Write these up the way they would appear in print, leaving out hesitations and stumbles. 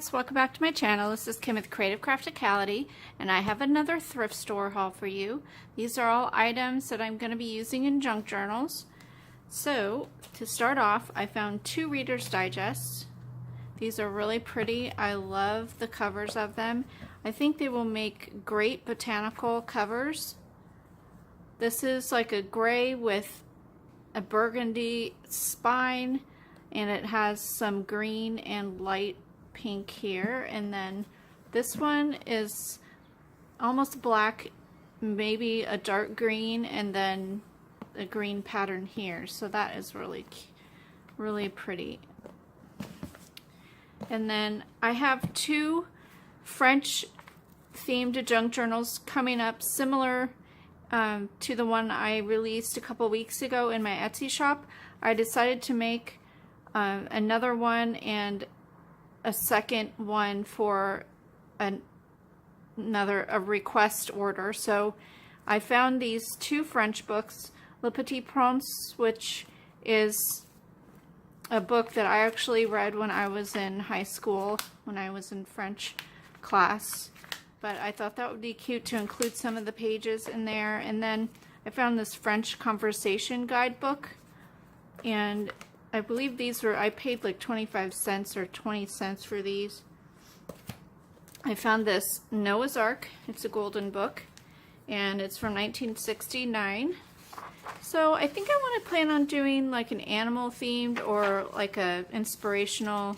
guys, welcome back to my channel. This is Kim with Creative Crafticality, and I have another thrift store haul for you. These are all items that I'm going to be using in junk journals. So to start off, I found 2 Reader's Digests. These are really pretty. I love the covers of them. I think they will make great botanical covers. This is like a gray with a burgundy spine, and it has some green and light pink here, and then this one is almost black, maybe a dark green, and then a green pattern here, so that is really pretty. And then I have 2 French themed junk journals coming up, similar to the one I released a couple weeks ago in my Etsy shop. I decided to make another one and a second one for a request order. So I found these 2 French books, Le Petit Prince, which is a book that I actually read when I was in high school, when I was in French class. But I thought that would be cute to include some of the pages in there. And then I found this French conversation guidebook, and I believe these were, I paid like 25 cents or 20 cents for these. I found this Noah's Ark. It's a golden book, and it's from 1969. So I think I want to plan on doing like an animal themed or like a inspirational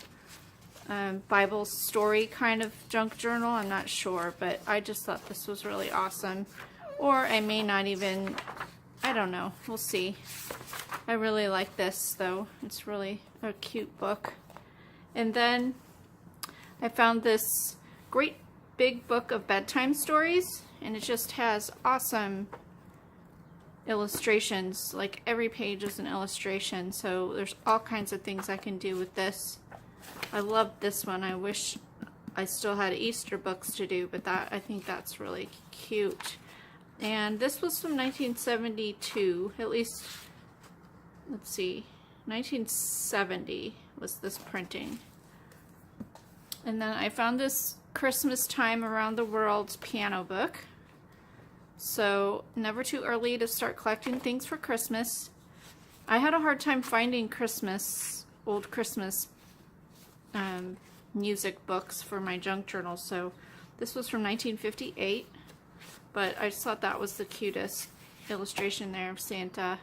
Bible story kind of junk journal. I'm not sure, but I just thought this was really awesome. Or I may not even, I don't know, we'll see. I really like this though. It's really a cute book. And then I found this great big book of bedtime stories, and it just has awesome illustrations. Like every page is an illustration, so there's all kinds of things I can do with this. I love this one. I wish I still had Easter books to do, but I think that's really cute. And this was from 1972, at least, let's see, 1970 was this printing. And then I found this Christmas Time Around the World piano book. So never too early to start collecting things for Christmas. I had a hard time finding old Christmas music books for my junk journal, so this was from 1958. But I just thought that was the cutest illustration there of Santa.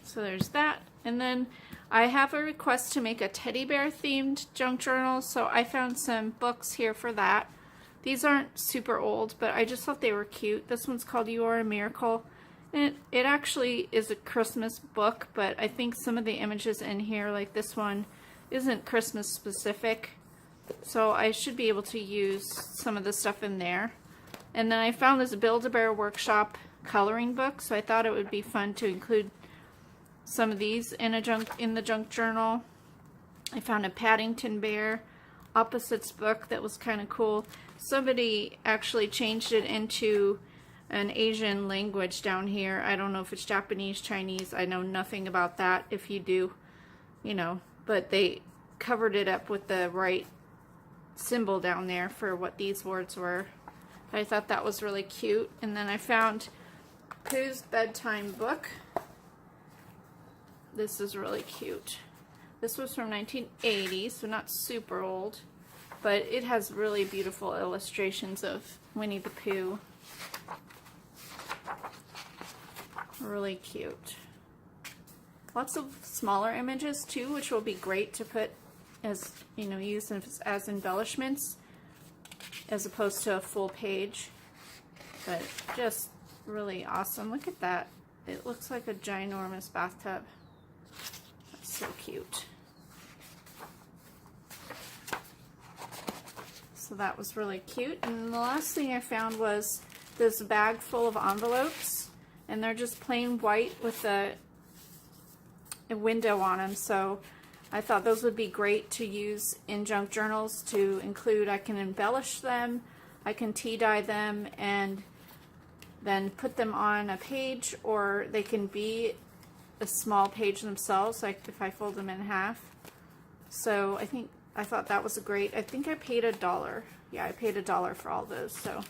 So there's that. And then I have a request to make a teddy bear themed junk journal, so I found some books here for that. These aren't super old, but I just thought they were cute. This one's called You Are a Miracle. And it actually is a Christmas book, but I think some of the images in here, like this one, isn't Christmas specific. So I should be able to use some of the stuff in there. And then I found this Build-A-Bear Workshop coloring book, so I thought it would be fun to include some of these in the junk journal. I found a Paddington bear opposites book that was kind of cool. Somebody actually changed it into an Asian language down here. I don't know if it's Japanese, Chinese. I know nothing about that. If you do, you know, but they covered it up with the right symbol down there for what these words were. I thought that was really cute. And then I found Pooh's bedtime book. This is really cute. This was from 1980, so not super old, but it has really beautiful illustrations of Winnie the Pooh. Really cute. Lots of smaller images too, which will be great to put as, you know, use as embellishments as opposed to a full page. But just really awesome. Look at that. It looks like a ginormous bathtub. That's so cute. So that was really cute. And the last thing I found was this bag full of envelopes, and they're just plain white with a window on them. So I thought those would be great to use in junk journals to include. I can embellish them, I can tea dye them, and then put them on a page, or they can be a small page themselves, like if I fold them in half. So I think I thought that was a great, I think I paid $1. Yeah, I paid $1 for all those, so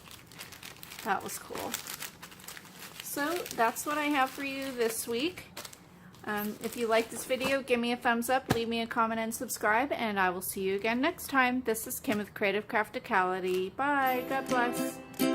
that was cool. So that's what I have for you this week. If you like this video, give me a thumbs up, leave me a comment, and subscribe, and I will see you again next time. This is Kim with Creative Crafticality. Bye. God bless.